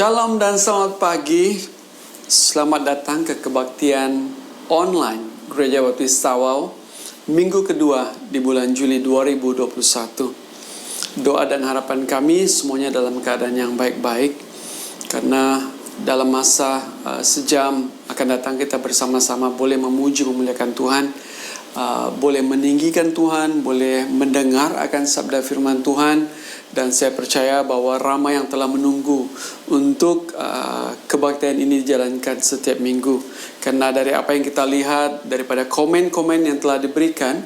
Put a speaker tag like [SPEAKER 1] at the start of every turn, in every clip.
[SPEAKER 1] Shalom dan selamat pagi. Selamat datang ke kebaktian online Gereja Baptis Tawau, minggu kedua di bulan Juli 2021. Doa dan harapan kami semuanya dalam keadaan yang baik-baik, karena dalam masa sejam akan datang kita bersama-sama boleh memuji memuliakan Tuhan, boleh meninggikan Tuhan, boleh mendengar akan sabda firman Tuhan. Dan saya percaya bahwa ramai yang telah menunggu untuk kebaktian ini dijalankan setiap minggu. Karena dari apa yang kita lihat, daripada komen-komen yang telah diberikan,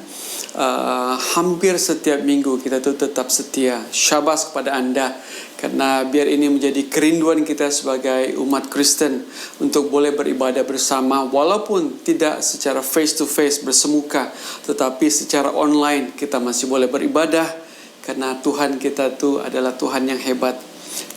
[SPEAKER 1] hampir setiap minggu kita tuh tetap setia. Syabas kepada Anda, karena biar ini menjadi kerinduan kita sebagai umat Kristen untuk boleh beribadah bersama, walaupun tidak secara face to face bersemuka, tetapi secara online kita masih boleh beribadah. Karena Tuhan kita itu adalah Tuhan yang hebat.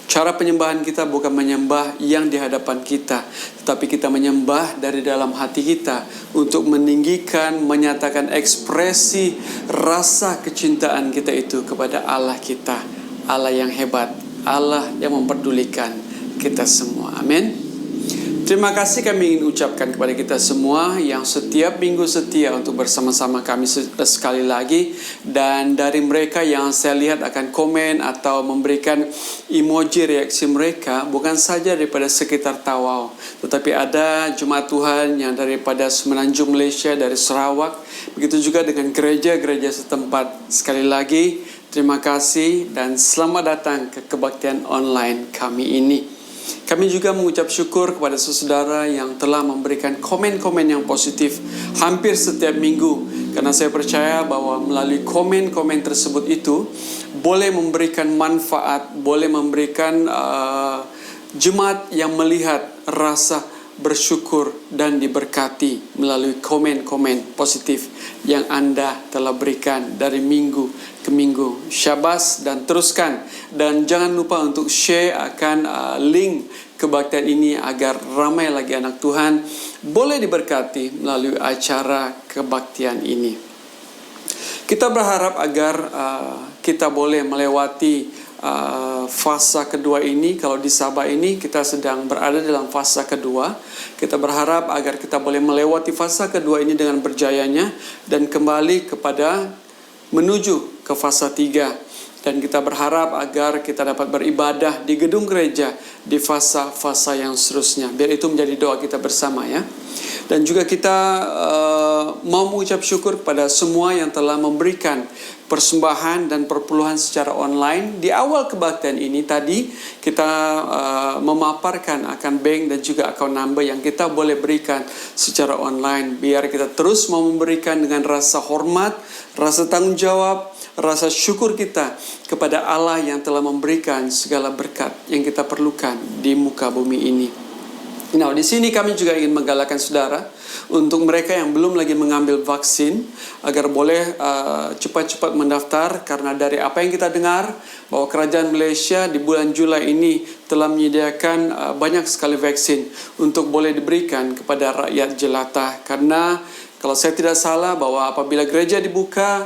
[SPEAKER 1] Cara penyembahan kita bukan menyembah yang di hadapan kita, tetapi kita menyembah dari dalam hati kita untuk meninggikan, menyatakan ekspresi rasa kecintaan kita itu kepada Allah kita. Allah yang hebat, Allah yang memperdulikan kita semua. Amin. Terima kasih kami ingin ucapkan kepada kita semua yang setiap minggu setia untuk bersama-sama kami sekali lagi. Dan dari mereka yang saya lihat akan komen atau memberikan emoji reaksi mereka, bukan saja daripada sekitar Tawau, tetapi ada jemaat Tuhan yang daripada Semenanjung Malaysia, dari Sarawak. Begitu juga dengan gereja-gereja setempat. Sekali lagi, terima kasih dan selamat datang ke kebaktian online kami ini. Kami juga mengucap syukur kepada saudara yang telah memberikan komen-komen yang positif hampir setiap minggu. Karena saya percaya bahwa melalui komen-komen tersebut itu boleh memberikan manfaat, boleh memberikan jemaat yang melihat rasa bersyukur dan diberkati melalui komen-komen positif yang Anda telah berikan dari minggu ke minggu. Syabas dan teruskan, dan jangan lupa untuk share akan link kebaktian ini agar ramai lagi anak Tuhan boleh diberkati melalui acara kebaktian ini. Kita berharap agar kita boleh melewati fasa kedua ini. Kalau di Sabah ini kita sedang berada dalam fasa kedua. Kita berharap agar kita boleh melewati fasa kedua ini dengan berjayanya dan kembali kepada menuju ke fasa 3. Dan kita berharap agar kita dapat beribadah di gedung gereja di fasa-fasa yang seterusnya. Biar itu menjadi doa kita bersama ya. Dan juga kita mau mengucap syukur kepada semua yang telah memberikan persembahan dan perpuluhan secara online. Di awal kebaktian ini tadi kita memaparkan akan bank dan juga account number yang kita boleh berikan secara online. Biar kita terus mau memberikan dengan rasa hormat, rasa tanggung jawab, rasa syukur kita kepada Allah yang telah memberikan segala berkat yang kita perlukan di muka bumi ini. Nah, di sini kami juga ingin menggalakkan saudara untuk mereka yang belum lagi mengambil vaksin agar boleh cepat-cepat mendaftar, karena dari apa yang kita dengar bahwa kerajaan Malaysia di bulan Julai ini telah menyediakan banyak sekali vaksin untuk boleh diberikan kepada rakyat jelata. Karena kalau saya tidak salah bahwa apabila gereja dibuka,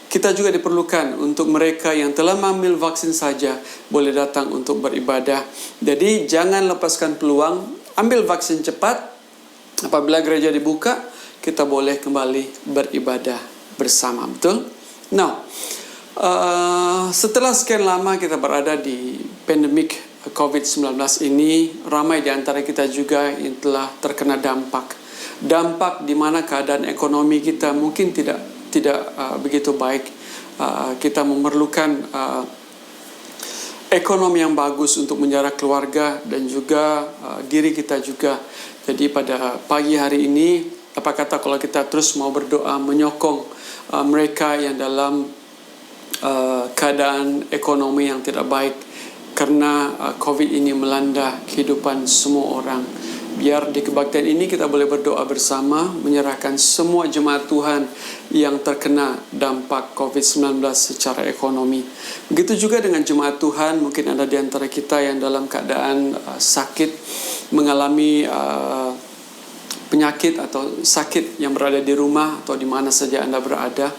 [SPEAKER 1] kita juga diperlukan untuk mereka yang telah mengambil vaksin saja boleh datang untuk beribadah. Jadi jangan lepaskan peluang, ambil vaksin cepat. Apabila gereja dibuka, kita boleh kembali beribadah bersama. Betul? Nah, setelah sekian lama kita berada di pandemik COVID-19 ini, ramai di antara kita juga yang telah terkena dampak di mana keadaan ekonomi kita mungkin tidak begitu baik. Kita memerlukan ekonomi yang bagus untuk menjaga keluarga dan juga diri kita juga. Jadi pada pagi hari ini, apa kata kalau kita terus mau berdoa menyokong mereka yang dalam keadaan ekonomi yang tidak baik, karena COVID ini melanda kehidupan semua orang. Biar di kebaktian ini kita boleh berdoa bersama, menyerahkan semua jemaat Tuhan yang terkena dampak COVID-19 secara ekonomi. Begitu juga dengan jemaat Tuhan, mungkin ada di antara kita yang dalam keadaan sakit, mengalami penyakit atau sakit yang berada di rumah atau di mana saja Anda berada,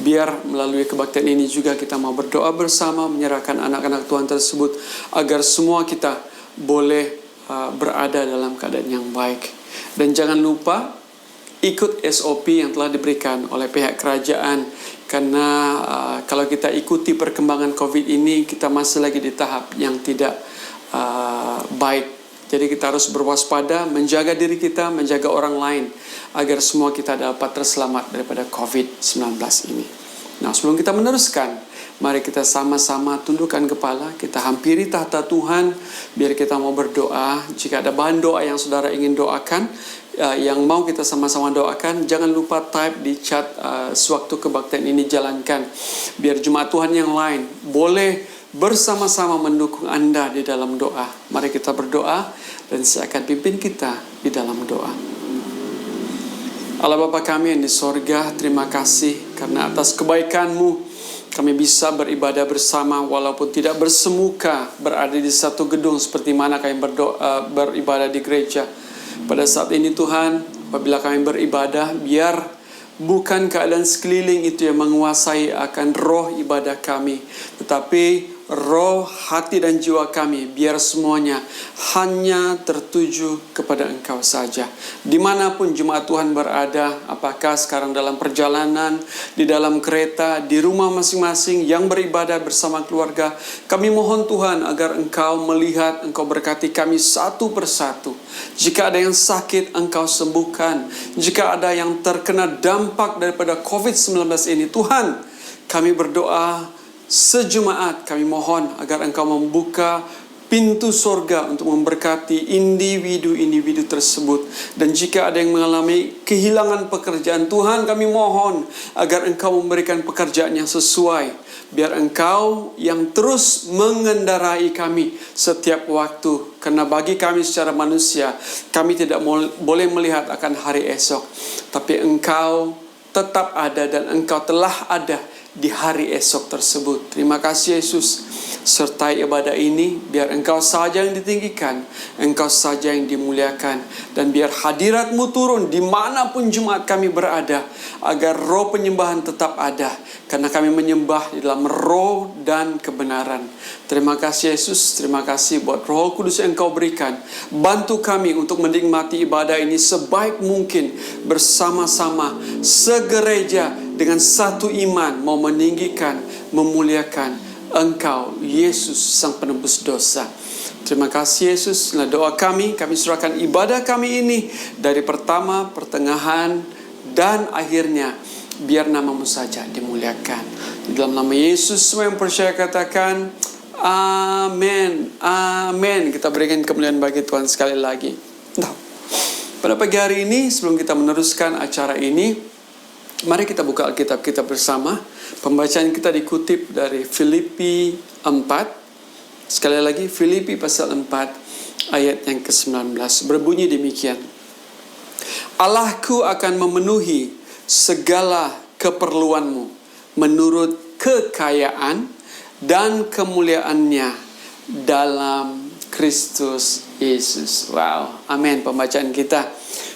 [SPEAKER 1] biar melalui kebaktian ini juga kita mau berdoa bersama, menyerahkan anak-anak Tuhan tersebut agar semua kita boleh berada dalam keadaan yang baik. Dan jangan lupa ikut SOP yang telah diberikan oleh pihak kerajaan, karena kalau kita ikuti perkembangan COVID ini, kita masih lagi di tahap yang tidak baik. Jadi kita harus berwaspada, menjaga diri kita, menjaga orang lain, agar semua kita dapat terselamat daripada COVID-19 ini. Nah, sebelum kita meneruskan, mari kita sama-sama tundukkan kepala, kita hampiri tahta Tuhan, biar kita mau berdoa. Jika ada bahan doa yang saudara ingin doakan, yang mau kita sama-sama doakan, jangan lupa type di chat sewaktu kebaktian ini jalankan, biar jemaat Tuhan yang lain boleh bersama-sama mendukung Anda di dalam doa. Mari kita berdoa, dan saya akan pimpin kita di dalam doa. Allah Bapa kami yang di sorga, terima kasih karena atas kebaikan-Mu kami bisa beribadah bersama walaupun tidak bersemuka berada di satu gedung seperti mana kami beribadah di gereja. Pada saat ini Tuhan, apabila kami beribadah, biar bukan keadaan sekeliling itu yang menguasai akan roh ibadah kami, tetapi roh, hati dan jiwa kami, biar semuanya hanya tertuju kepada Engkau saja. Dimanapun jemaat Tuhan berada, apakah sekarang dalam perjalanan, di dalam kereta, di rumah masing-masing yang beribadah bersama keluarga, kami mohon Tuhan agar Engkau melihat, Engkau berkati kami satu persatu. Jika ada yang sakit, Engkau sembuhkan. Jika ada yang terkena dampak daripada COVID-19 ini, Tuhan, kami berdoa sejemaat, kami mohon agar Engkau membuka pintu sorga untuk memberkati individu-individu tersebut. Dan jika ada yang mengalami kehilangan pekerjaan, Tuhan, kami mohon agar Engkau memberikan pekerjaan yang sesuai. Biar Engkau yang terus mengendarai kami setiap waktu. Karena bagi kami secara manusia, kami tidak boleh melihat akan hari esok, tapi Engkau tetap ada dan Engkau telah ada di hari esok tersebut. Terima kasih Yesus. Sertai ibadah ini, biar Engkau saja yang ditinggikan, Engkau saja yang dimuliakan, dan biar hadirat-Mu turun dimanapun jemaat kami berada, agar roh penyembahan tetap ada, karena kami menyembah di dalam roh dan kebenaran. Terima kasih Yesus, terima kasih buat Roh Kudus yang Engkau berikan. Bantu kami untuk menikmati ibadah ini sebaik mungkin bersama-sama segereja dengan satu iman, mau meninggikan, memuliakan Engkau, Yesus, Sang Penebus dosa. Terima kasih Yesus. Nah, doa kami serahkan ibadah kami ini dari pertama, pertengahan, dan akhirnya, biar nama-Mu saja dimuliakan. Di dalam nama Yesus, semua yang percaya katakan, amin, amin. Kita berikan kemuliaan bagi Tuhan sekali lagi. Nah, pada pagi hari ini, sebelum kita meneruskan acara ini, mari kita buka Alkitab kita bersama. Pembacaan kita dikutip dari Filipi 4. Sekali lagi, Filipi pasal 4 ayat yang ke-19. Berbunyi demikian. Allahku akan memenuhi segala keperluanmu menurut kekayaan dan kemuliaannya dalam Kristus Yesus. Wow, amin pembacaan kita.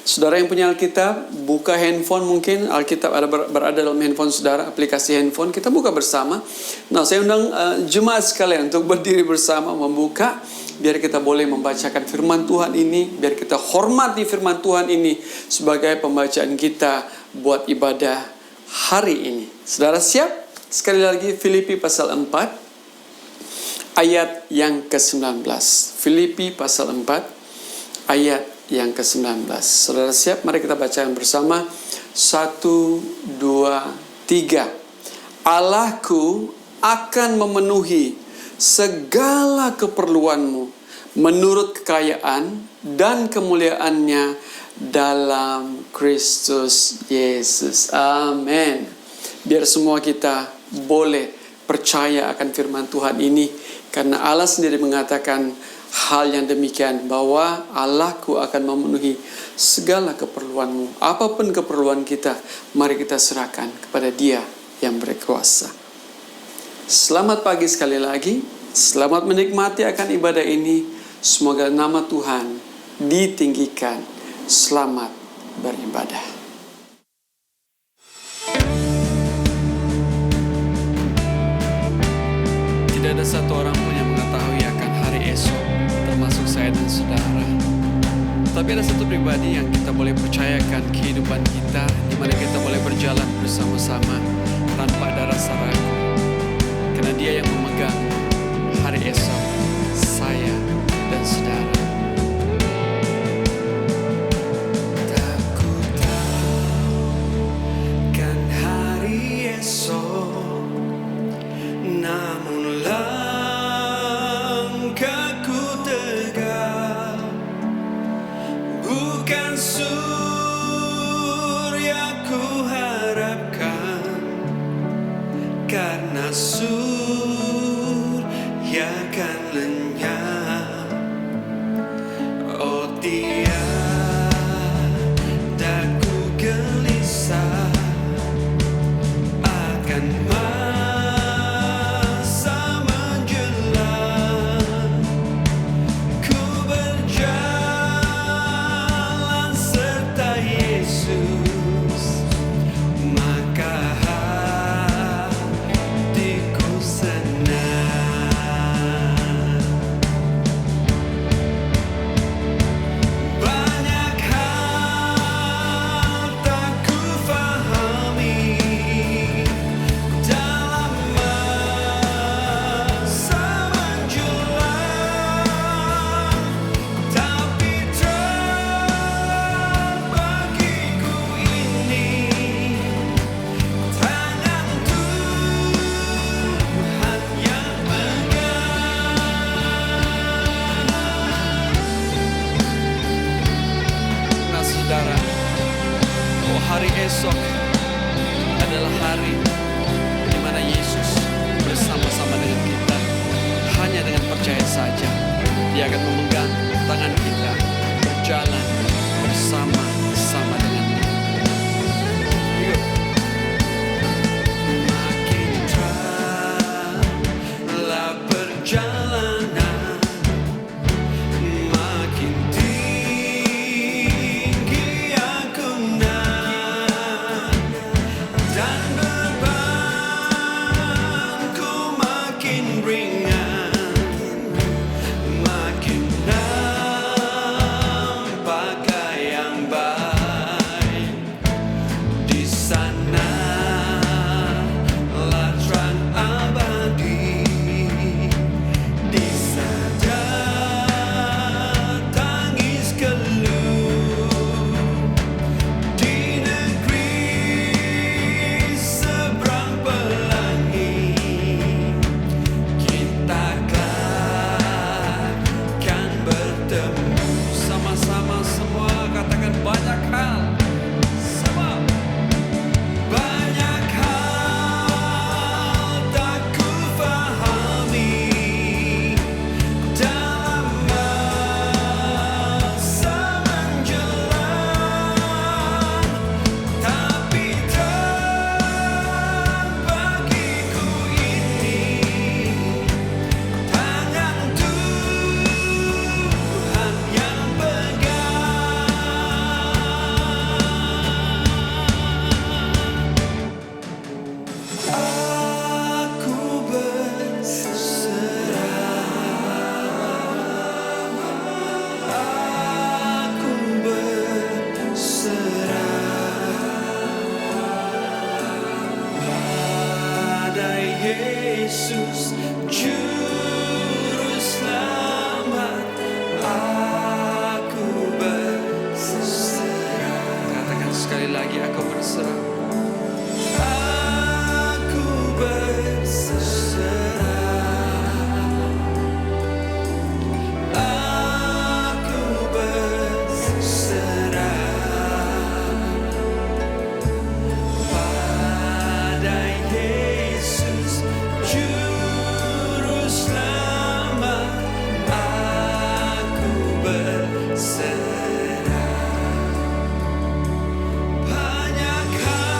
[SPEAKER 1] Saudara yang punya Alkitab, buka handphone, mungkin Alkitab berada dalam handphone saudara, aplikasi handphone, kita buka bersama. Nah, saya undang jemaat sekalian untuk berdiri bersama, membuka, biar kita boleh membacakan firman Tuhan ini, biar kita hormati firman Tuhan ini sebagai pembacaan kita buat ibadah hari ini. Saudara siap? Sekali lagi, Filipi pasal 4, ayat yang ke-19. Filipi pasal 4, ayat yang ke-19. Saudara siap? Mari kita bacakan bersama. 1, 2, 3. Allahku akan memenuhi segala keperluanmu menurut kekayaan dan kemuliaannya dalam Kristus Yesus. Amin. Biar semua kita boleh percaya akan firman Tuhan ini, karena Allah sendiri mengatakan hal yang demikian, bahwa Allahku akan memenuhi segala keperluanmu. Apapun keperluan kita, mari kita serahkan kepada Dia yang berkuasa. Selamat pagi sekali lagi. Selamat menikmati akan ibadah ini. Semoga nama Tuhan ditinggikan. Selamat beribadah. Tidak ada satu orang pun yang mengetahui akan hari esok, termasuk saya dan saudara. Tapi ada satu pribadi yang kita boleh percayakan kehidupan kita, di mana kita boleh berjalan bersama-sama tanpa ada rasa ragu. Karena Dia yang memegang hari esok, saya dan saudara. Tak ku tahu kan hari esok, namun langkahku tegak, bukan surya ku harapkan, karena surya kan lenyap. Oh tiada ku gelisah akan masa menjelang. Ku berjalan serta Yesus, maka hatiku senang. Banyak hal tak ku fahami dalam masa menjelang, tapi terbagiku ini tangan Tuhan yang pegang. Nah saudara, hari esok adalah hari di mana Yesus bersama-sama dengan kita. Hanya dengan percaya saja, Dia akan memegang tangan kita, berjalan bersama-sama dengan Dia. Yuk. Makin teranglah perjalanan, makin tinggi aku naik, dan bebanku makin ringan, makin nampak yang baik. Di sana lah terang abadi, di sana tangis keluh, di negeri seberang pelangi kita akan bertemu. Sama-sama semua katakan banyak hal. Sama. Banyak hal tak ku fahami dalam masa menjelang, tapi terbagiku ini tangan Tuhan yang pegang. Aku berserah, aku berserah pada Yesus Juru Selamat. Aku berserah. Katakan sekali lagi, aku berserah. Aku berserah, aku berserah pada Yesus Juru Selamat. Aku berserah. Banyak hal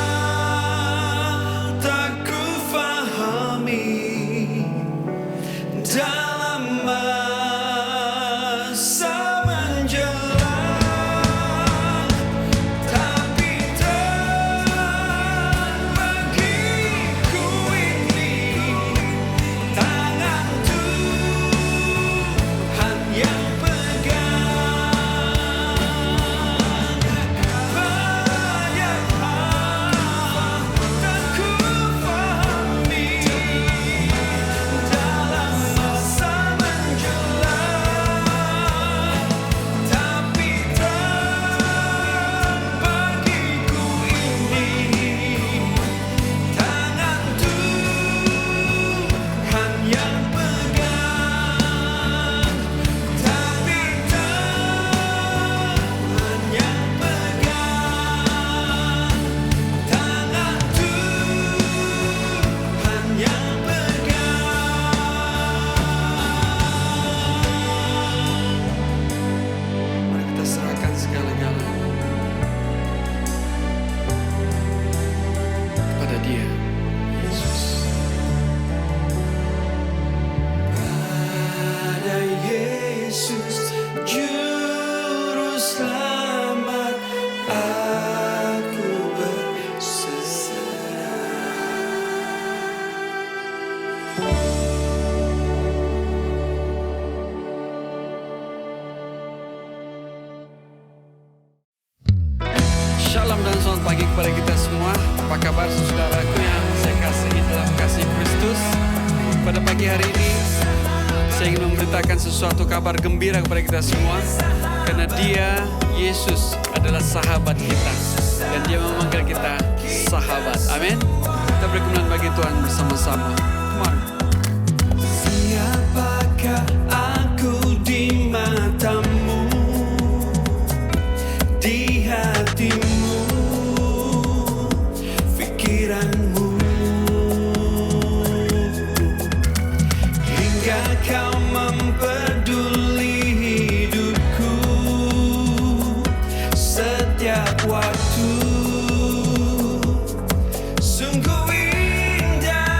[SPEAKER 1] Shalom dan selamat pagi kepada kita semua. Apa kabar saudaraku yang saya kasihi dalam kasih Kristus? Pada pagi hari ini saya ingin memberitakan sesuatu kabar gembira kepada kita semua, karena Dia, Yesus, adalah sahabat kita dan Dia memanggil kita sahabat. Amin. Kita beri kemuliaan bagi Tuhan bersama-sama. Come on. Siapakah aku di matamu, di hatimu, pikiranmu, hingga kau memperduli hidupku setiap waktu. Sungguh indah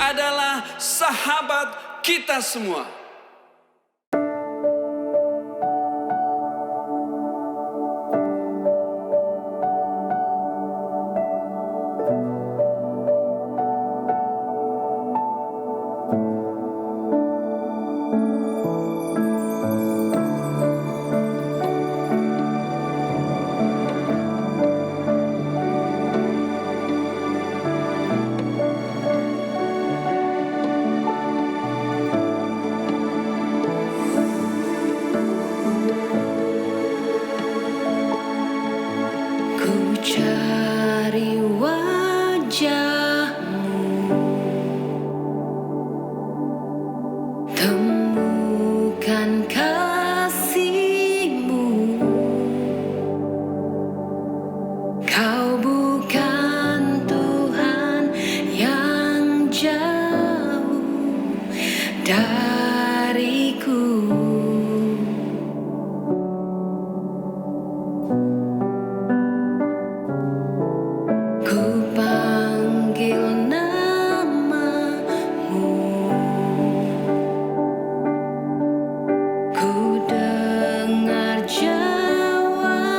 [SPEAKER 1] adalah sahabat kita semua.
[SPEAKER 2] Cari wajahmu, temukan kasihmu. Kau bukan Tuhan yang jauh dariku. Ku panggil namamu, ku dengar jawabmu.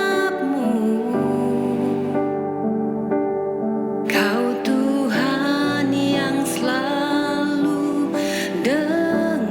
[SPEAKER 2] Kau Tuhan yang selalu dengar.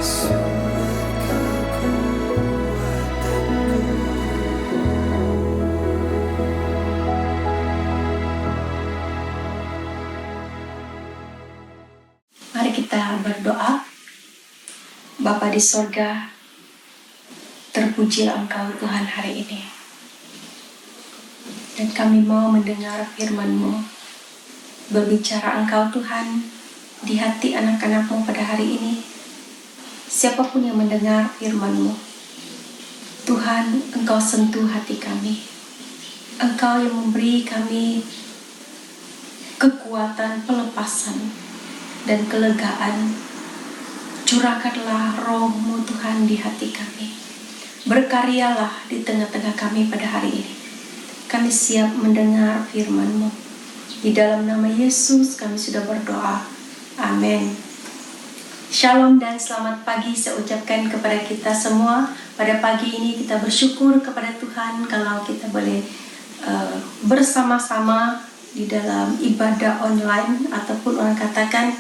[SPEAKER 3] Mari kita berdoa. Bapa di sorga, terpujilah Engkau Tuhan hari ini. Dan kami mau mendengar firman-Mu. Berbicara Engkau Tuhan di hati anak-anak-Mu pada hari ini. Siapapun yang mendengar firman-Mu, Tuhan, Engkau sentuh hati kami. Engkau yang memberi kami kekuatan pelepasan dan kelegaan. Curahkanlah roh-Mu Tuhan di hati kami. Berkaryalah di tengah-tengah kami pada hari ini. Kami siap mendengar firman-Mu. Di dalam nama Yesus kami sudah berdoa. Amin. Shalom dan selamat pagi saya ucapkan kepada kita semua. Pada pagi ini kita bersyukur kepada Tuhan kalau kita boleh bersama-sama di dalam ibadah online ataupun orang katakan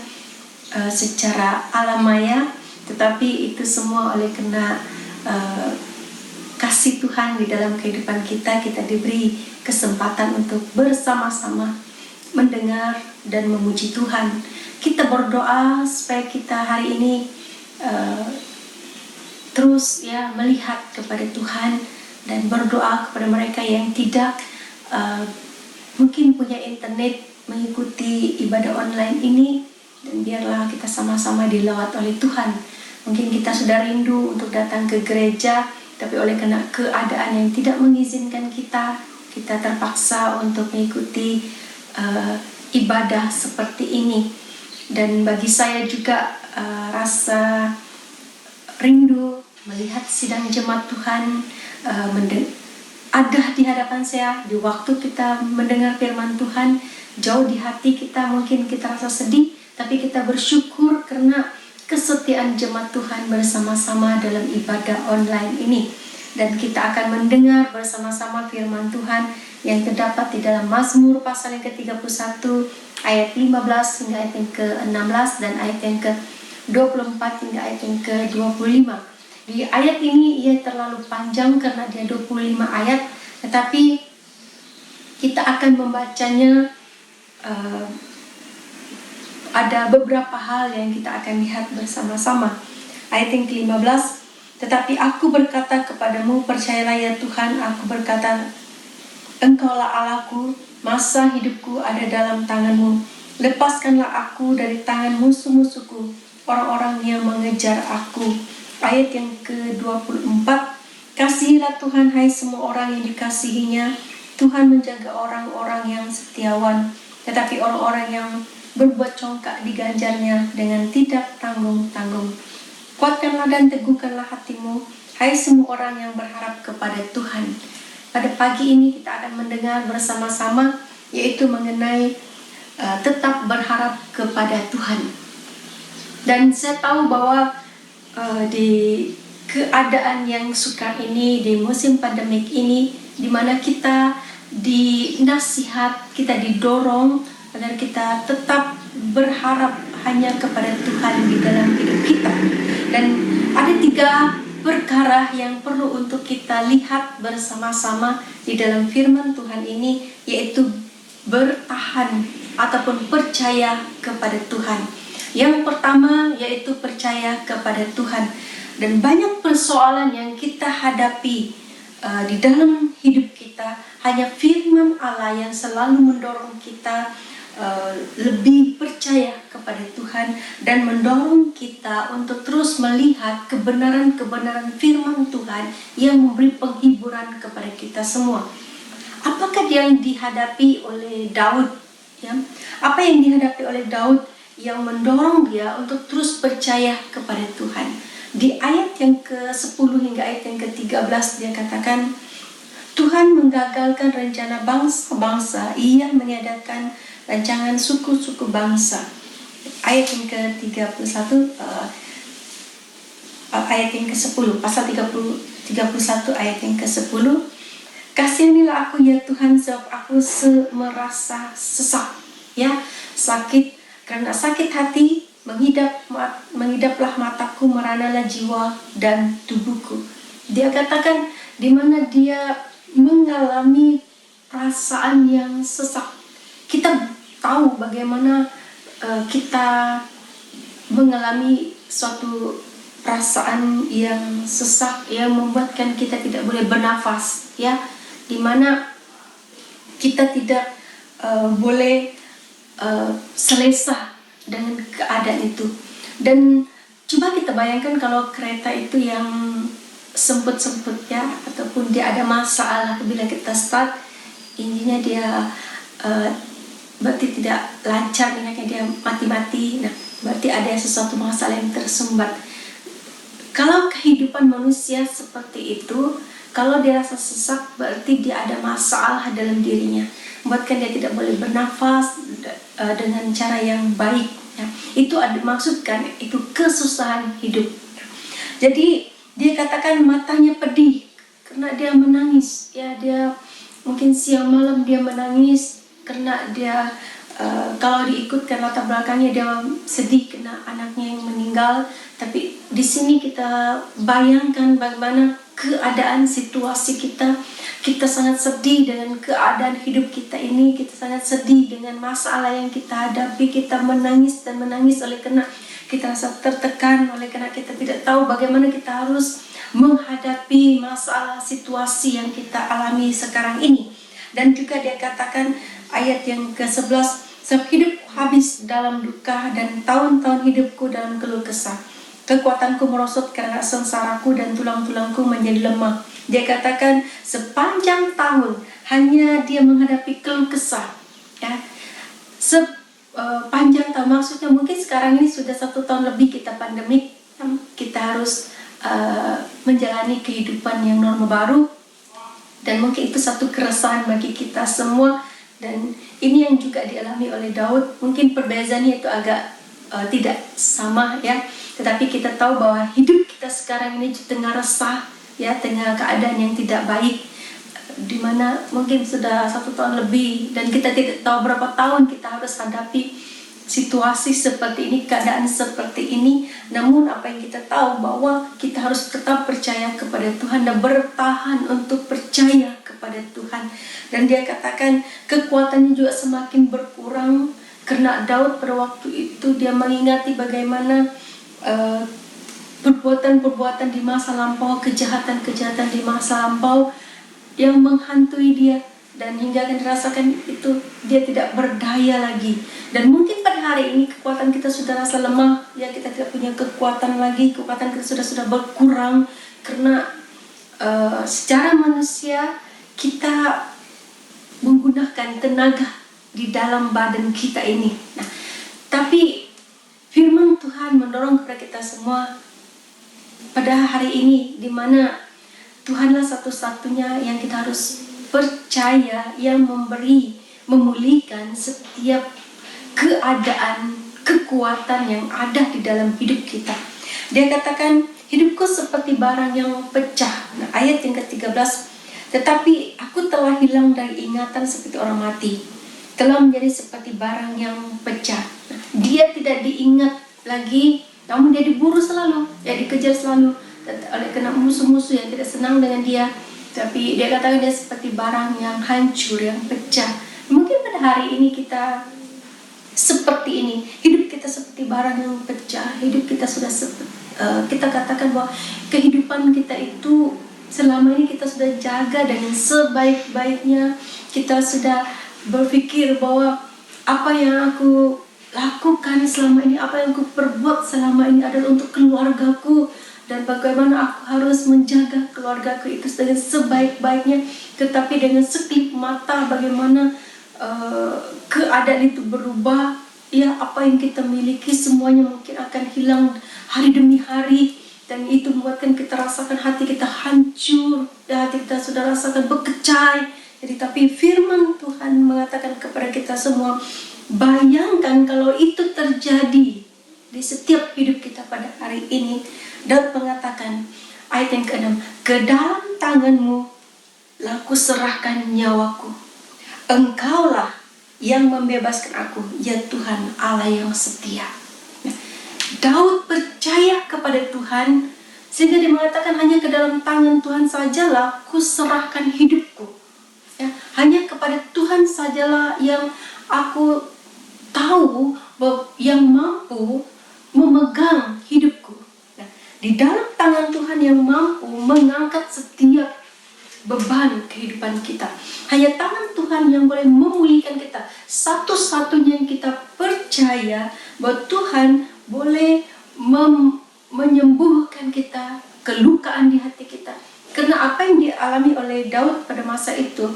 [SPEAKER 3] secara alam maya, tetapi itu semua oleh karena kasih Tuhan di dalam kehidupan kita diberi kesempatan untuk bersama-sama mendengar dan memuji Tuhan. Kita berdoa supaya kita hari ini terus ya melihat kepada Tuhan dan berdoa kepada mereka yang tidak mungkin punya internet mengikuti ibadah online ini. Dan biarlah kita sama-sama dilawat oleh Tuhan. Mungkin kita sudah rindu untuk datang ke gereja, tapi oleh karena keadaan yang tidak mengizinkan kita terpaksa untuk mengikuti ibadah seperti ini. Dan bagi saya juga rasa rindu melihat sidang jemaat Tuhan ada di hadapan saya di waktu kita mendengar firman Tuhan. Jauh di hati kita mungkin kita rasa sedih, tapi kita bersyukur karena kesetiaan jemaat Tuhan bersama-sama dalam ibadah online ini. Dan kita akan mendengar bersama-sama firman Tuhan yang terdapat di dalam Mazmur pasal yang ke-31 ayat 15 hingga ayat yang ke-16 dan ayat yang ke-24 hingga ayat yang ke-25. Di ayat ini ia terlalu panjang karena dia 25 ayat, tetapi kita akan membacanya ada beberapa hal yang kita akan lihat bersama-sama. Ayat yang ke-15, tetapi aku berkata kepadamu, percayalah ya Tuhan, aku berkata, Engkaulah Allahku, masa hidupku ada dalam tangan-Mu. Lepaskanlah aku dari tangan musuh-musuhku, orang-orang yang mengejar aku. Ayat yang ke-24, kasihilah Tuhan hai semua orang yang dikasihinya. Tuhan menjaga orang-orang yang setiawan, tetapi orang-orang yang berbuat congkak diganjarnya dengan tidak tanggung-tanggung. Kuatkanlah dan teguhkanlah hatimu, hai semua orang yang berharap kepada Tuhan. Pada pagi ini kita akan mendengar bersama-sama, yaitu mengenai tetap berharap kepada Tuhan. Dan saya tahu bahwa di keadaan yang sukar ini, di musim pandemik ini, di mana kita dinasihat, kita didorong agar kita tetap berharap hanya kepada Tuhan di dalam hidup kita. Dan ada 3 perkara yang perlu untuk kita lihat bersama-sama di dalam firman Tuhan ini, yaitu bertahan ataupun percaya kepada Tuhan. Yang pertama yaitu percaya kepada Tuhan. Dan banyak persoalan yang kita hadapi di dalam hidup kita, hanya firman Allah yang selalu mendorong kita lebih percaya kepada Tuhan dan mendorong kita untuk terus melihat kebenaran-kebenaran firman Tuhan yang memberi penghiburan kepada kita semua. Apakah yang dihadapi oleh Daud? Ya? Apa yang dihadapi oleh Daud yang mendorong dia untuk terus percaya kepada Tuhan? Di ayat yang ke-10 hingga ayat yang ke-13 dia katakan, Tuhan menggagalkan rencana bangsa-bangsa, ia meniadakan rancangan suku-suku bangsa. Ayat yang ke-31, ayat yang ke-10, pasal 31 ayat yang ke-10. Kasihanilah aku ya Tuhan, sebab aku merasa sesak, ya, sakit, karena sakit hati mengidaplah mataku, meranalah jiwa dan tubuhku. Dia katakan di mana dia mengalami perasaan yang sesak. Kita tahu bagaimana kita mengalami suatu perasaan yang sesak yang membuatkan kita tidak boleh bernafas, ya, dimana kita tidak boleh selesa dengan keadaan itu. Dan coba kita bayangkan kalau kereta itu yang semput-semput, ya, ataupun dia ada masalah bila kita start inginnya dia berarti tidak lancar, misalnya dia mati-mati. Nah, berarti ada sesuatu masalah yang tersumbat. Kalau kehidupan manusia seperti itu, kalau dia rasa sesak, berarti dia ada masalah dalam dirinya, membuatkan dia tidak boleh bernafas dengan cara yang baik, ya. Itu maksudkan itu kesusahan hidup. Jadi dia katakan matanya pedih karena dia menangis, ya, dia mungkin siang malam dia menangis karena dia kalau diikutkan latar belakangnya dia sedih karena anaknya yang meninggal. Tapi di sini kita bayangkan bagaimana keadaan situasi kita sangat sedih dengan keadaan hidup kita ini, kita sangat sedih dengan masalah yang kita hadapi, kita menangis dan menangis oleh karena kita rasa tertekan, oleh karena kita tidak tahu bagaimana kita harus menghadapi masalah situasi yang kita alami sekarang ini. Dan juga dia katakan ayat yang ke-11, sebab hidupku habis dalam duka dan tahun-tahun hidupku dalam keluh kesah. Kekuatanku merosot karena sengsaraku dan tulang-tulangku menjadi lemah. Dia katakan sepanjang tahun hanya dia menghadapi keluh kesah, ya. Sepanjang tahun, maksudnya mungkin sekarang ini sudah 1 tahun lebih kita pandemik, kita harus menjalani kehidupan yang normal baru, dan mungkin itu satu keresahan bagi kita semua. Dan ini yang juga dialami oleh Daud. Mungkin perbezaannya itu agak tidak sama, ya, tetapi kita tahu bahwa hidup kita sekarang ini di tengah resah, ya, tengah keadaan yang tidak baik, dimana mungkin sudah 1 tahun lebih dan kita tidak tahu berapa tahun kita harus hadapi situasi seperti ini, keadaan seperti ini. Namun apa yang kita tahu bahwa kita harus tetap percaya kepada Tuhan dan bertahan untuk percaya kepada Tuhan. Dan dia katakan kekuatannya juga semakin berkurang karena Daud pada waktu itu dia mengingati bagaimana perbuatan-perbuatan di masa lampau, kejahatan-kejahatan di masa lampau yang menghantui dia, dan hingga akan dirasakan itu dia tidak berdaya lagi. Dan mungkin pada hari ini kekuatan kita sudah rasa lemah, ya, kita tidak punya kekuatan lagi, kekuatan kita sudah berkurang karena secara manusia kita menggunakan tenaga di dalam badan kita ini. Nah, tapi firman Tuhan mendorong kepada kita semua pada hari ini, di mana Tuhanlah satu-satunya yang kita harus percaya, yang memulihkan setiap keadaan, kekuatan yang ada di dalam hidup kita. Dia katakan hidupku seperti barang yang pecah. Nah, ayat yang ke-13, tetapi aku telah hilang dari ingatan seperti orang mati, telah menjadi seperti barang yang pecah. Nah, dia tidak diingat lagi, namun dia diburu selalu, dia dikejar selalu oleh kena musuh-musuh yang tidak senang dengan dia. Tapi dia katakan dia seperti barang yang hancur, yang pecah. Mungkin pada hari ini kita seperti ini, hidup kita seperti barang yang pecah, hidup kita sudah kita katakan bahwa kehidupan kita itu selama ini kita sudah jaga dengan sebaik-baiknya, kita sudah berpikir bahwa apa yang aku lakukan selama ini, apa yang aku perbuat selama ini adalah untuk keluargaku, dan bagaimana aku harus menjaga keluargaku itu dengan sebaik-baiknya. Tetapi dengan sekelip mata bagaimana keadaan itu berubah, ya, apa yang kita miliki semuanya mungkin akan hilang hari demi hari, dan itu membuatkan kita rasakan hati kita hancur, ya, hati kita sudah rasakan berkecai. Jadi tapi firman Tuhan mengatakan kepada kita semua, bayangkan kalau itu terjadi di setiap hidup kita pada hari ini. Daud mengatakan ayat yang ke-6, ke dalam tanganmu lah ku serahkan nyawaku, engkaulah yang membebaskan aku, ya Tuhan Allah yang setia. Nah, Daud percaya kepada Tuhan sehingga dia mengatakan hanya ke dalam tangan Tuhan sajalah ku serahkan hidupku. Ya, hanya kepada Tuhan sajalah yang aku tahu yang mampu memegang hidupku. Nah, di dalam tangan Tuhan yang mampu mengangkat setiap beban kehidupan kita. Hanya tangan Tuhan yang boleh memulihkan kita. Satu-satunya yang kita percaya bahwa Tuhan boleh menyembuhkan kita, kelukaan di hati kita. Karena apa yang dialami oleh Daud pada masa itu,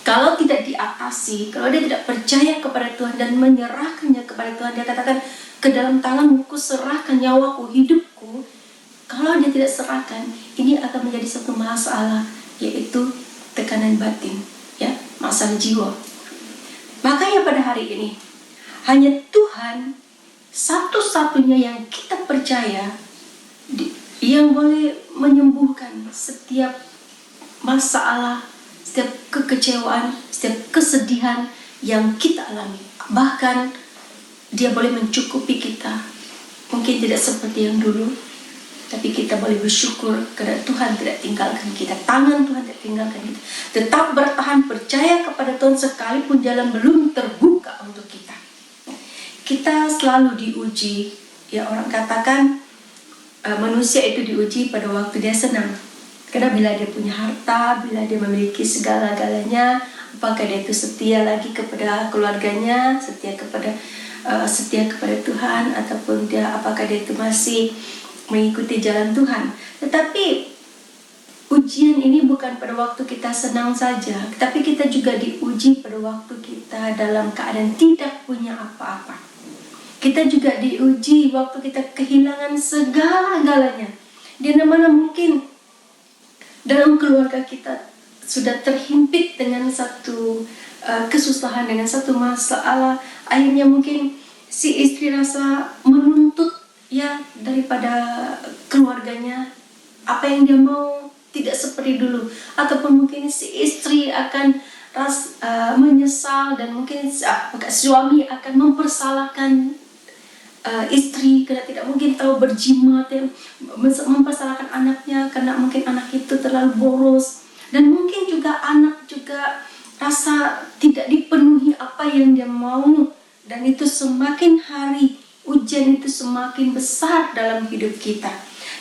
[SPEAKER 3] kalau tidak diatasi, kalau dia tidak percaya kepada Tuhan dan menyerahkannya kepada Tuhan, dia katakan, ke dalam tanganmu ku serahkan nyawaku, hidupku. Kalau dia tidak serahkan, ini akan menjadi satu masalah, yaitu tekanan batin, ya, masalah jiwa. Makanya pada hari ini, hanya Tuhan satu-satunya yang kita percaya yang boleh menyembuhkan setiap masalah, setiap kekecewaan, setiap kesedihan yang kita alami. Bahkan dia boleh mencukupi kita. Mungkin tidak seperti yang dulu, tapi kita boleh bersyukur karena Tuhan tidak tinggalkan kita. Tangan Tuhan tidak tinggalkan kita. Tetap bertahan percaya kepada Tuhan sekalipun jalan belum terbuka untuk kita. Kita selalu diuji. Ya, orang katakan manusia itu diuji pada waktu dia senang. Karena bila dia punya harta, bila dia memiliki segala-galanya, apakah dia itu setia lagi kepada keluarganya, setia kepada Tuhan, ataupun apakah dia itu masih mengikuti jalan Tuhan. Tetapi ujian ini bukan pada waktu kita senang saja, tapi kita juga diuji pada waktu kita dalam keadaan tidak punya apa-apa. Kita juga diuji waktu kita kehilangan segala-galanya. Di mana mungkin dalam keluarga kita sudah terhimpit dengan satu kesusahan, dengan satu masalah. Akhirnya mungkin si istri rasa menuntut ya daripada keluarganya, apa yang dia mau tidak seperti dulu. Ataupun mungkin si istri akan menyesal, dan mungkin suami akan mempersalahkan istri karena tidak mungkin tahu berjimat, ya, mempersalahkan anaknya karena mungkin anak itu terlalu boros, dan mungkin juga anak juga rasa tidak dipenuhi apa yang dia mau, dan itu semakin hari ujian itu semakin besar dalam hidup kita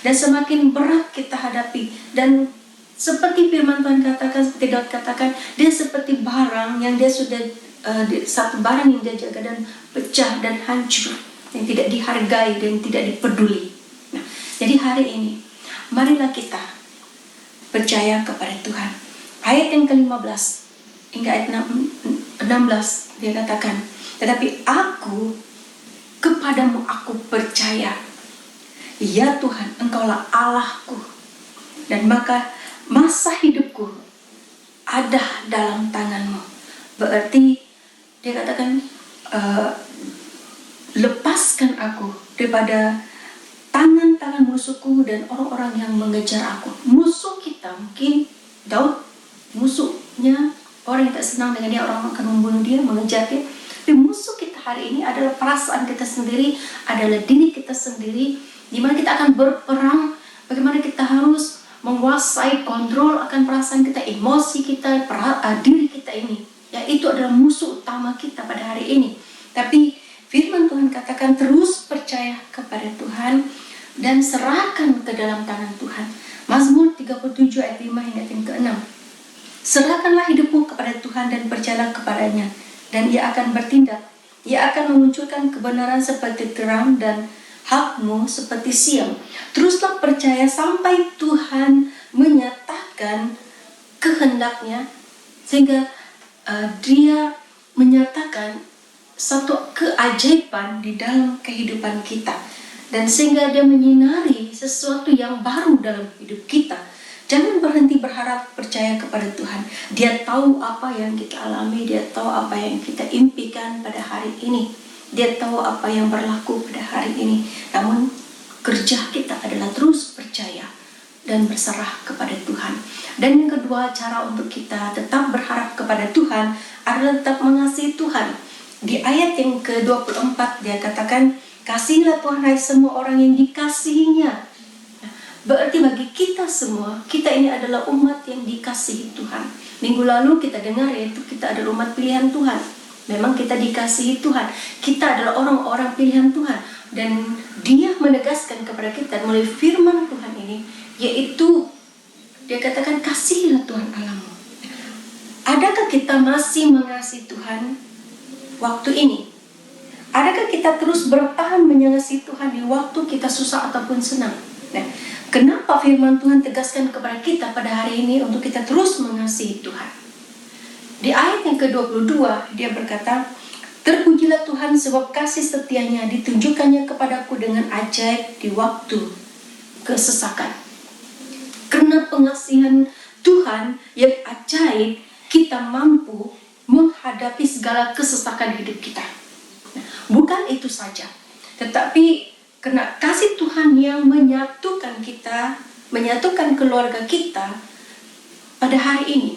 [SPEAKER 3] dan semakin berat kita hadapi. Dan seperti firman Tuhan katakan, seperti Daud katakan, dia seperti barang yang dia sudah satu barang yang dia jaga dan pecah dan hancur, yang tidak dihargai dan tidak dipeduli. Nah, jadi hari ini marilah kita percaya kepada Tuhan. Ayat yang ke-15 hingga ayat 16 dia katakan, tetapi kepadamu aku percaya, ya Tuhan, Engkaulah Allahku, dan maka masa hidupku ada dalam tanganmu. Berarti dia katakan, lepaskan aku daripada tangan-tangan musuhku dan orang-orang yang mengejar aku. Musuh kita mungkin Daud, musuhnya orang yang tak senang dengan dia, orang akan membunuh dia, mengejar dia. Tapi musuh kita hari ini adalah perasaan kita sendiri, adalah diri kita sendiri, di mana kita akan berperang. Bagaimana kita harus menguasai, kontrol akan perasaan kita, emosi kita, diri kita ini. Ya, itu adalah musuh utama kita pada hari ini. Tapi firman Tuhan katakan, terus percaya kepada Tuhan dan serahkan ke dalam tangan Tuhan. Mazmur 37 ayat 5 hingga yang ke-6. Serahkanlah hidupmu kepada Tuhan dan percayalah kepadanya, dan Ia akan bertindak. Ia akan memunculkan kebenaran seperti terang dan hakmu seperti siang. Teruslah percaya sampai Tuhan menyatakan kehendaknya, sehingga Dia menyatakan satu keajaiban di dalam kehidupan kita, dan sehingga Dia menyinari sesuatu yang baru dalam hidup kita. Jangan berhenti berharap, percaya kepada Tuhan. Dia tahu apa yang kita alami, Dia tahu apa yang kita impikan pada hari ini, Dia tahu apa yang berlaku pada hari ini. Namun kerja kita adalah terus percaya dan berserah kepada Tuhan. Dan yang kedua, cara untuk kita tetap berharap kepada Tuhan adalah tetap mengasihi Tuhan. Di ayat yang ke-24 dia katakan, Kasihilah Tuhan hai semua orang yang dikasihinya. Nah, berarti bagi kita semua, kita ini adalah umat yang dikasihi Tuhan. Minggu lalu kita dengar yaitu kita adalah umat pilihan Tuhan. Memang kita dikasihi Tuhan. Kita adalah orang-orang pilihan Tuhan. Dan Dia menegaskan kepada kita melalui firman Tuhan ini, yaitu Dia katakan kasihilah Tuhan Allahmu. Adakah kita masih mengasihi Tuhan waktu ini? Adakah kita terus bertahan mengasihi Tuhan di waktu kita susah ataupun senang? Nah, kenapa firman Tuhan tegaskan kepada kita pada hari ini untuk kita terus mengasihi Tuhan? Di ayat yang ke-22 dia berkata, terpujilah Tuhan sebab kasih setianya ditunjukkannya kepadaku dengan ajaib di waktu kesesakan. Karena pengasihan Tuhan yang ajaib, kita mampu menghadapi segala kesesakan hidup kita. Bukan itu saja, tetapi karena kasih Tuhan yang menyatukan kita, menyatukan keluarga kita pada hari ini.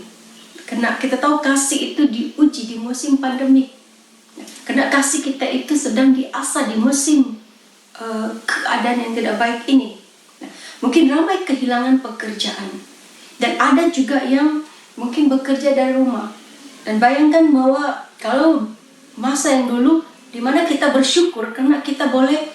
[SPEAKER 3] Karena kita tahu kasih itu diuji di musim pandemi. Karena kasih kita itu sedang diasah di musim keadaan yang tidak baik ini. Mungkin ramai kehilangan pekerjaan. Dan ada juga yang mungkin bekerja dari rumah. Dan bayangkan bahwa kalau masa yang dulu di mana kita bersyukur karena kita boleh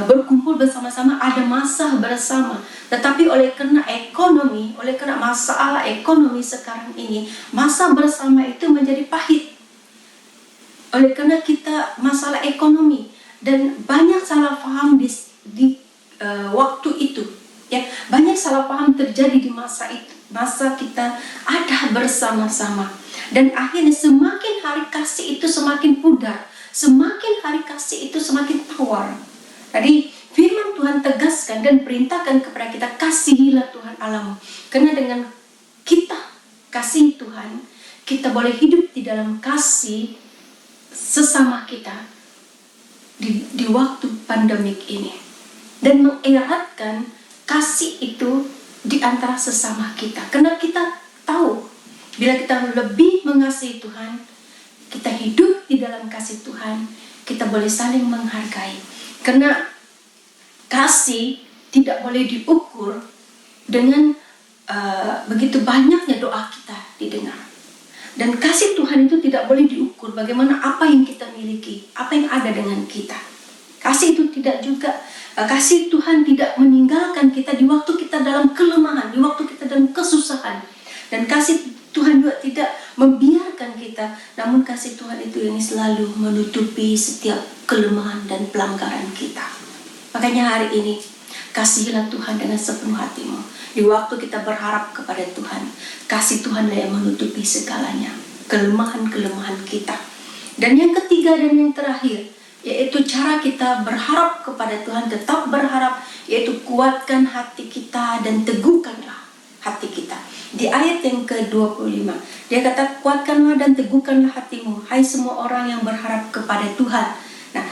[SPEAKER 3] berkumpul bersama-sama, ada masa bersama. Tetapi oleh karena ekonomi, oleh karena masalah ekonomi sekarang ini, masa bersama itu menjadi pahit. Oleh karena kita masalah ekonomi dan banyak salah paham di waktu itu, ya banyak salah paham terjadi di masa itu, masa kita ada bersama-sama. Dan akhirnya semakin hari kasih itu semakin pudar. Semakin hari kasih itu semakin tawar. Tadi firman Tuhan tegaskan dan perintahkan kepada kita, kasihilah Tuhan Allahmu. Karena dengan kita kasih Tuhan, kita boleh hidup di dalam kasih sesama kita di waktu pandemik ini. Dan mengeratkan kasih itu di antara sesama kita. Karena kita tahu, bila kita lebih mengasihi Tuhan, kita hidup di dalam kasih Tuhan, kita boleh saling menghargai. Karena kasih tidak boleh diukur dengan begitu banyaknya doa kita didengar. Dan kasih Tuhan itu tidak boleh diukur bagaimana apa yang kita miliki, apa yang ada dengan kita. Kasih itu tidak juga, kasih Tuhan tidak meninggalkan kita di waktu kita dalam kelemahan, di waktu kita dalam kesusahan. Dan kasih Tuhan juga tidak membiarkan kita, namun kasih Tuhan itu yang selalu menutupi setiap kelemahan dan pelanggaran kita. Makanya hari ini, kasihilah Tuhan dengan sepenuh hatimu. Di waktu kita berharap kepada Tuhan, kasih Tuhanlah yang menutupi segalanya, kelemahan-kelemahan kita. Dan yang ketiga dan yang terakhir, yaitu cara kita berharap kepada Tuhan, tetap berharap, yaitu kuatkan hati kita dan teguhkanlah hati kita. Di ayat yang ke-25, dia kata, kuatkanlah dan teguhkanlah hatimu, hai semua orang yang berharap kepada Tuhan. Nah,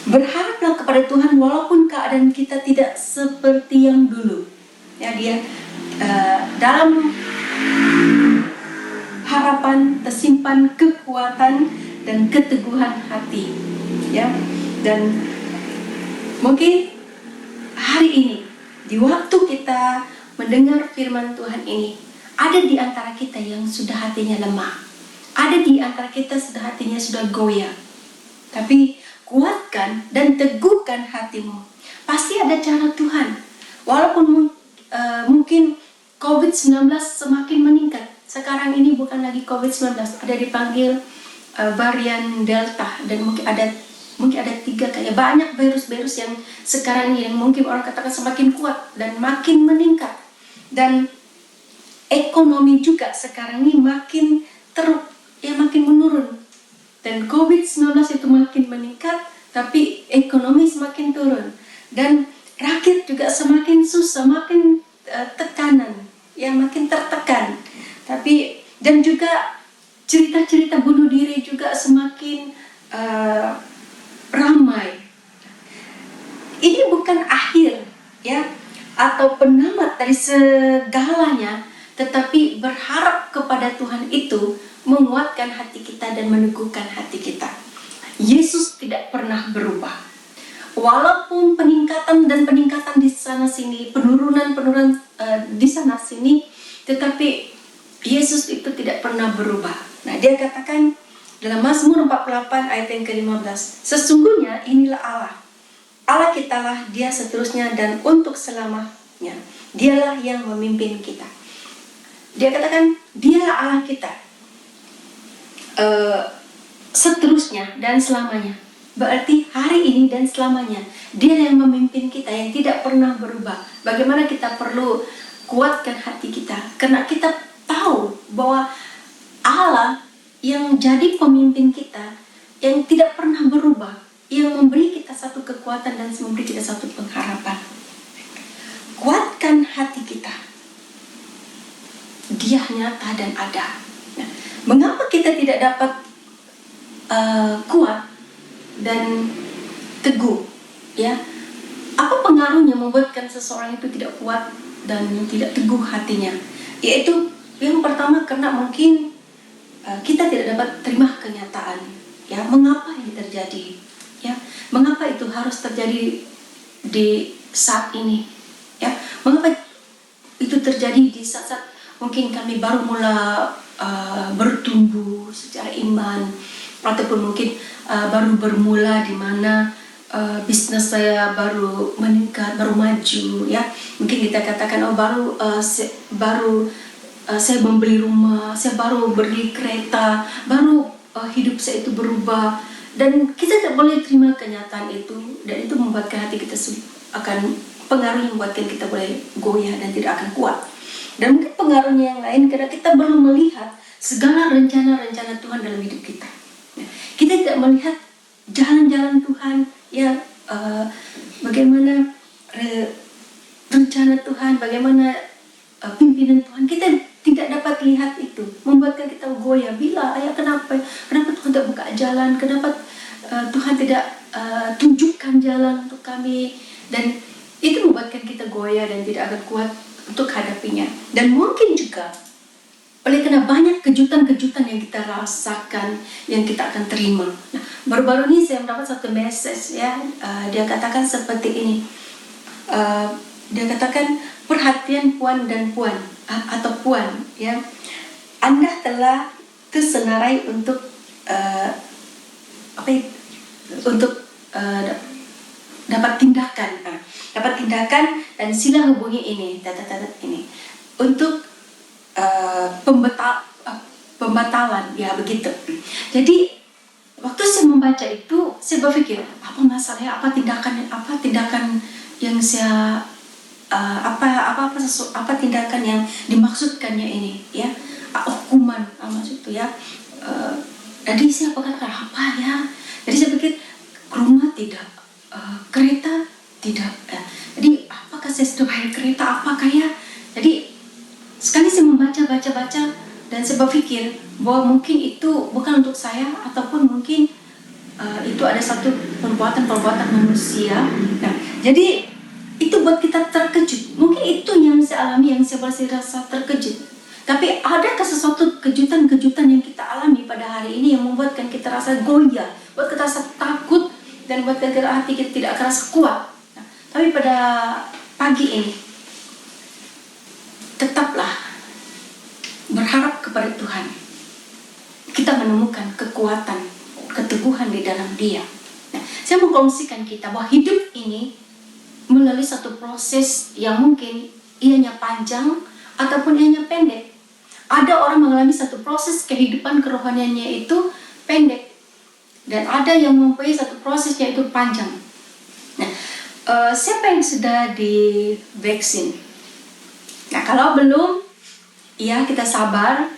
[SPEAKER 3] berharaplah kepada Tuhan walaupun keadaan kita tidak seperti yang dulu. Ya, dia dalam harapan tersimpan kekuatan dan keteguhan hati. Ya, dan mungkin hari ini di waktu kita mendengar firman Tuhan ini, ada di antara kita yang sudah hatinya lemah, ada di antara kita sudah hatinya sudah goyah. Tapi kuatkan dan teguhkan hatimu. Pasti ada cara Tuhan. Walaupun mungkin COVID-19 semakin meningkat. Sekarang ini bukan lagi COVID-19, ada dipanggil varian Delta, dan mungkin ada 3 kayak banyak virus-virus yang sekarang ini yang mungkin orang katakan semakin kuat dan makin meningkat. Dan ekonomi juga sekarang ini makin menurun. Dan COVID-19 itu makin meningkat, tapi ekonomi semakin turun. Dan rakyat juga semakin susah, makin tekanan, makin tertekan. Dan juga cerita-cerita bunuh diri juga semakin ramai. Ini bukan akhir, atau penamat dari segalanya, tetapi berharap kepada Tuhan itu menguatkan hati kita dan meneguhkan hati kita. Yesus tidak pernah berubah. Walaupun peningkatan di sana sini, penurunan di sana sini, tetapi Yesus itu tidak pernah berubah. Nah, dia katakan dalam Mazmur 48 ayat yang ke-15, sesungguhnya inilah Allah. Allah kita lah, dia seterusnya dan untuk selamanya. Dialah yang memimpin kita. Dia katakan, dialah Allah kita. Seterusnya dan selamanya. Berarti hari ini dan selamanya. Dia yang memimpin kita, yang tidak pernah berubah. Bagaimana kita perlu kuatkan hati kita. Karena kita tahu bahwa Allah yang jadi pemimpin kita, yang tidak pernah berubah, yang memberi kita satu kekuatan dan memberi kita satu pengharapan. Kuatkan hati kita. Dia nyata dan ada. Nah, mengapa kita tidak dapat kuat dan teguh? Ya, apa pengaruhnya membuatkan seseorang itu tidak kuat dan tidak teguh hatinya? Yaitu yang pertama karena mungkin kita tidak dapat terima kenyataan. Ya, mengapa ini terjadi? Ya, mengapa itu harus terjadi di saat ini? Ya, mengapa itu terjadi di saat mungkin kami baru mula bertumbuh secara iman, ataupun mungkin baru bermula di mana bisnis saya baru meningkat, baru maju, ya. Mungkin kita katakan saya membeli rumah, saya baru beli kereta, baru hidup saya itu berubah, dan kita tidak boleh terima kenyataan itu, dan itu membuatkan hati kita akan pengaruh yang membuatkan kita boleh goyah dan tidak akan kuat. Dan mungkin pengaruhnya yang lain karena kita belum melihat segala rencana-rencana Tuhan dalam hidup kita. Kita tidak melihat jalan-jalan Tuhan, ya, bagaimana rencana Tuhan, bagaimana pimpinan Tuhan. Kita tidak dapat lihat itu, membuatkan kita goyah. Kenapa Tuhan tidak buka jalan, kenapa Tuhan tidak tunjukkan jalan untuk kami, dan itu membuatkan kita goyah dan tidak akan kuat untuk hadapinya. Dan mungkin juga oleh karena banyak kejutan-kejutan yang kita rasakan, yang kita akan terima. Nah, baru-baru ini saya mendapat satu message, ya, dia katakan seperti ini. Dia katakan, perhatian puan dan puan atau puan, ya, Anda telah tersenarai untuk dapat tindakan dan sila hubungi ini untuk pembatalan, ya, begitu. Jadi waktu saya membaca itu, saya berpikir apa masalahnya, apa tindakan yang saya apa tindakan yang dimaksudkannya ini, ya, hukuman maksud itu, ya. Jadi saya berkata apa, ya. Jadi saya pikir rumah tidak, kereta tidak, ya. Jadi apakah saya sudah bayar kereta, apakah, ya. Jadi sekali saya membaca dan saya berpikir bahwa mungkin itu bukan untuk saya, ataupun mungkin itu ada satu perbuatan manusia. Nah, jadi itu buat kita terkejut. Mungkin itu yang saya alami, yang saya rasa terkejut. Tapi adakah sesuatu kejutan-kejutan yang kita alami pada hari ini yang membuatkan kita rasa goyah, buat kita rasa takut, dan buat kita hati kita tidak rasa kuat? Nah, tapi pada pagi ini tetaplah berharap kepada Tuhan. Kita menemukan kekuatan, keteguhan di dalam Dia. Nah, saya mau kongsikan kita bahwa hidup ini melalui satu proses yang mungkin ianya panjang ataupun ianya pendek. Ada orang mengalami satu proses kehidupan kerohaniannya itu pendek, dan ada yang mempunyai satu proses yaitu panjang. Nah, siapa yang sudah divaksin? Nah, kalau belum, ya, kita sabar,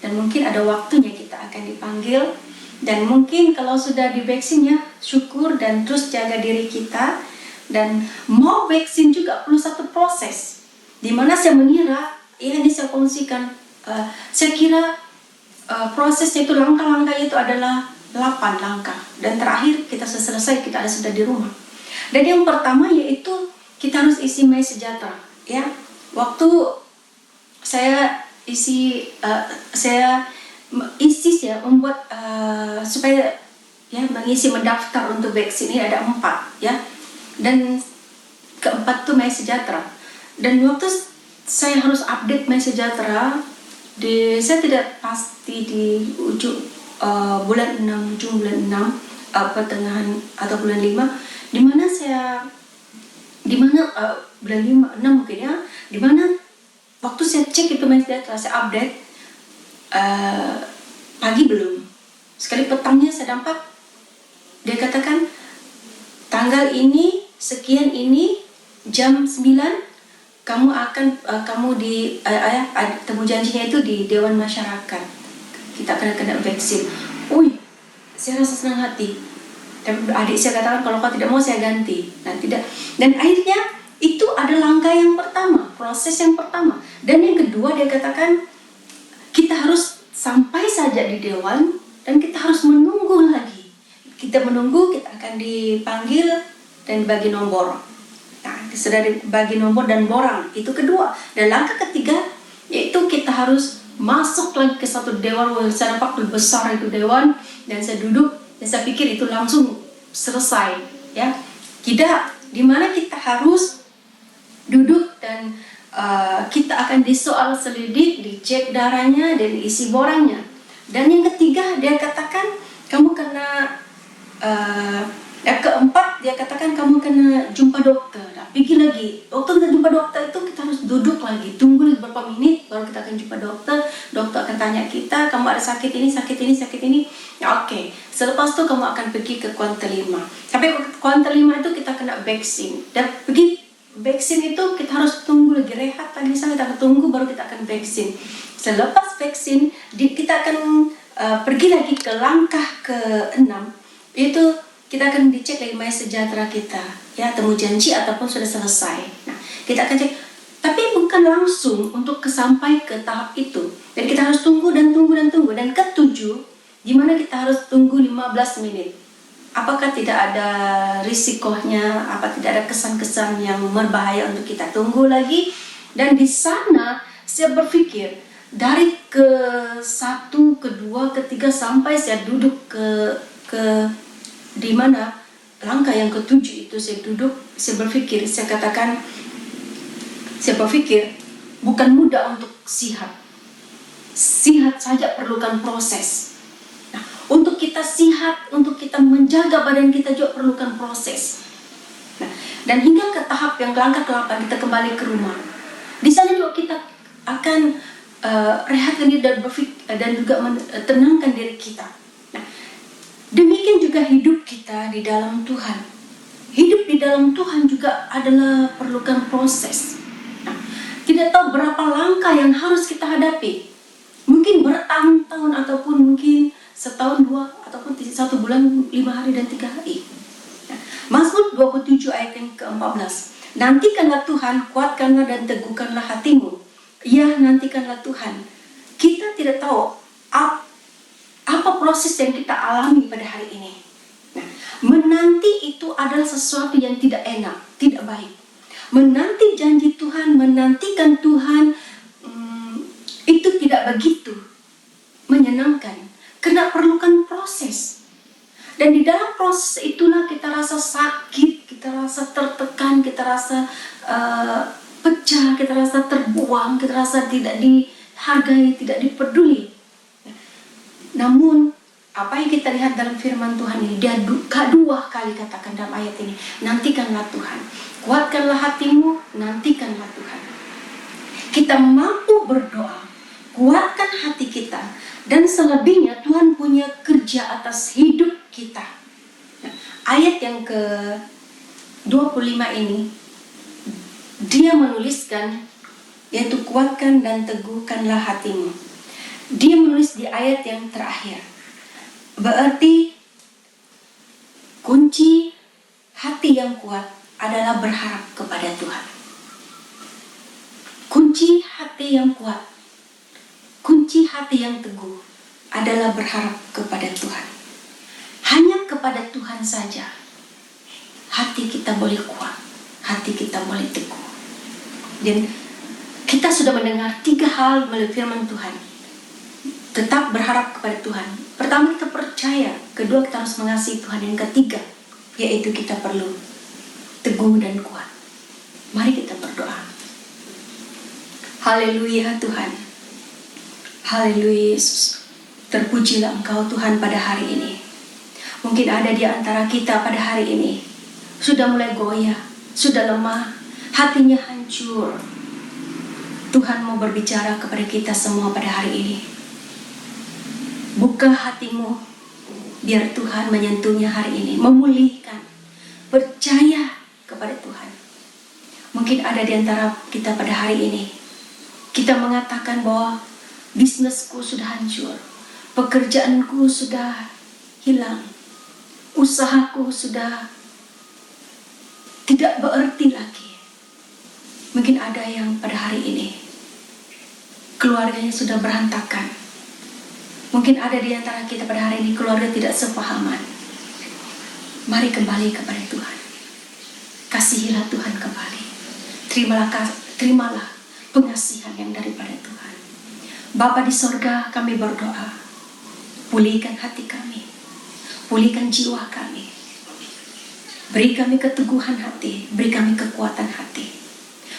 [SPEAKER 3] dan mungkin ada waktunya kita akan dipanggil. Dan mungkin kalau sudah divaksin, ya, syukur dan terus jaga diri kita. Dan mau vaksin juga perlu satu proses, dimana saya mengira, ya, ini saya kongsikan, saya kira prosesnya itu, langkah-langkahnya itu adalah 8 langkah, dan terakhir kita selesai, kita sudah di rumah. Dan yang pertama yaitu kita harus isi My Sejahtera, ya. Waktu saya membuat supaya ya, mendaftar untuk vaksin ini ada 4 ya. Dan keempat tuh My Sejahtera. Dan waktu saya harus update My Sejahtera, saya tidak pasti di ujung bulan 6, ujung bulan 6, pertengahan atau bulan 5, bulan 5, 6 mungkin ya, dimana waktu saya cek itu My Sejahtera, saya update, pagi belum, sekali petangnya saya dampak, dia katakan tanggal ini, sekian ini, jam 9 kamu akan temu janjinya itu di Dewan Masyarakat, kita akan kena vaksin. Saya rasa senang hati. Dan adik saya katakan kalau kau tidak mau saya ganti. Nah, tidak. Dan akhirnya itu ada langkah yang pertama, proses yang pertama. Dan yang kedua dia katakan kita harus sampai saja di dewan dan kita harus menunggu lagi. Kita menunggu, kita akan dipanggil dan dibagi nomor. Nah, sudah dibagi nomor dan borang. Itu kedua. Dan langkah ketiga yaitu kita harus masuk lagi ke satu dewan. Saya nampak besar itu dewan dan saya duduk dan saya pikir itu langsung selesai ya. Tidak, dimana kita harus duduk dan kita akan disoal selidik, dicek darahnya dan isi borangnya. Dan yang ketiga dia katakan kamu kena keempat dia katakan kamu kena jumpa dokter. Nah, pergi lagi. Waktu kita jumpa dokter itu kita harus duduk lagi, tunggu beberapa menit baru kita akan jumpa dokter. Dokter akan tanya kita, kamu ada sakit ini, sakit ini, sakit ini. Ya, oke. Selepas itu kamu akan pergi ke kuarter 5. Tapi kuarter 5 itu kita kena vaksin. Dan pergi vaksin itu kita harus tunggu lagi, rehat lagi sana, kita akan tunggu baru kita akan vaksin. Selepas vaksin kita akan pergi lagi ke langkah ke-6, yaitu kita akan dicek lagi My Sejahtera kita, ya, temu janji ataupun sudah selesai. Nah, kita akan cek, tapi bukan langsung untuk sampai ke tahap itu. Dan kita harus tunggu dan tunggu dan tunggu. Dan ke-7, di mana kita harus tunggu 15 menit. Apakah tidak ada risikonya, apa tidak ada kesan-kesan yang berbahaya untuk kita tunggu lagi? Dan di sana saya berpikir dari ke-1, ke-2, ke-3 sampai saya duduk ke di mana langkah yang ke-7 itu saya duduk, saya berpikir, saya berpikir bukan mudah untuk sihat. Sihat saja perlukan proses. Nah, untuk kita sihat, untuk kita menjaga badan kita juga perlukan proses. Nah, dan hingga ke tahap yang langkah ke-8 kita kembali ke rumah. Di sana juga kita akan rehatkan diri dan juga tenangkan diri kita. Demikian juga hidup kita di dalam Tuhan. Hidup di dalam Tuhan juga adalah perlukan proses. Nah, tidak tahu berapa langkah yang harus kita hadapi. Mungkin bertahun-tahun ataupun mungkin setahun, 2 ataupun 1 bulan, 5 hari dan 3 hari. Nah, Mazmur 27 ayat yang ke-14. Nantikanlah Tuhan, kuatkanlah dan teguhkanlah hatimu. Ya, nantikanlah Tuhan. Kita tidak tahu apa proses yang kita alami pada hari ini. Nah, menanti itu adalah sesuatu yang tidak enak, tidak baik. Menanti janji Tuhan, menantikan Tuhan, itu tidak begitu menyenangkan. Karena perlukan proses. Dan di dalam proses itulah kita rasa sakit, kita rasa tertekan, kita rasa pecah, kita rasa terbuang, kita rasa tidak dihargai, tidak dipeduli. Namun apa yang kita lihat dalam firman Tuhan ini, dia 2 kali katakan dalam ayat ini, nantikanlah Tuhan, kuatkanlah hatimu, nantikanlah Tuhan. Kita mampu berdoa, kuatkan hati kita, dan selebihnya Tuhan punya kerja atas hidup kita. Nah, ayat yang ke-25 ini dia menuliskan, yaitu kuatkan dan teguhkanlah hatimu. Dia menulis di ayat yang terakhir. Berarti kunci hati yang kuat adalah berharap kepada Tuhan. Kunci hati yang kuat, kunci hati yang teguh adalah berharap kepada Tuhan. Hanya kepada Tuhan saja hati kita boleh kuat, hati kita boleh teguh. Dan kita sudah mendengar 3 hal melalui firman Tuhan. tetap berharap kepada Tuhan. Pertama, kita percaya. Kedua, kita harus mengasihi Tuhan. Yang ketiga, yaitu kita perlu teguh dan kuat. Mari kita berdoa. Haleluya Tuhan. Haleluya Yesus. Terpujilah Engkau Tuhan pada hari ini. Mungkin ada di antara kita pada hari ini sudah mulai goyah, sudah lemah, hatinya hancur. Tuhan mau berbicara kepada kita semua pada hari ini. Buka hatimu, biar Tuhan menyentuhnya hari ini, memulihkan. Percaya kepada Tuhan. Mungkin ada di antara kita pada hari ini, kita mengatakan bahwa bisnisku sudah hancur, pekerjaanku sudah hilang, usahaku sudah tidak berarti lagi. Mungkin ada yang pada hari ini keluarganya sudah berantakan. Mungkin ada di antara kita pada hari ini keluarga tidak sepahaman. Mari kembali kepada Tuhan. Kasihilah Tuhan kembali. Terimalah pengasihan yang daripada Tuhan. Bapa di sorga, kami berdoa. Pulihkan hati kami. Pulihkan jiwa kami. Beri kami keteguhan hati. Beri kami kekuatan hati.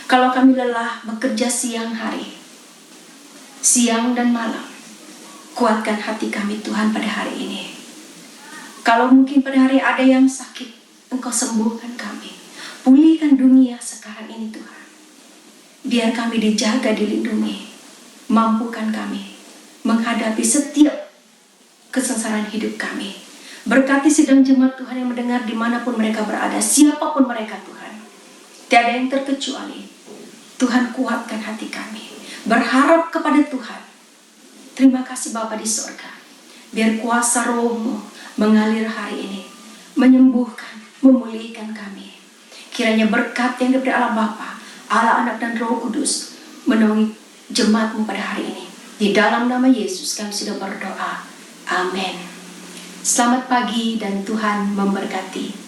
[SPEAKER 3] Kalau kami lelah bekerja siang hari, siang dan malam, kuatkan hati kami Tuhan pada hari ini. Kalau mungkin pada hari ada yang sakit, Engkau sembuhkan kami. Pulihkan dunia sekarang ini Tuhan. Biar kami dijaga, dilindungi. Mampukan kami menghadapi setiap kesengsaraan hidup kami. Berkati sidang jemaat Tuhan yang mendengar dimanapun mereka berada, siapapun mereka Tuhan. Tiada yang terkecuali. Tuhan kuatkan hati kami. Berharap kepada Tuhan. Terima kasih Bapa di sorga. Biar kuasa Roh-Mu mengalir hari ini. Menyembuhkan, memulihkan kami. Kiranya berkat yang diberi Allah Bapa, Allah Anak dan Roh Kudus menaungi jemaat-Mu pada hari ini. Di dalam nama Yesus kami sudah berdoa. Amin. Selamat pagi dan Tuhan memberkati.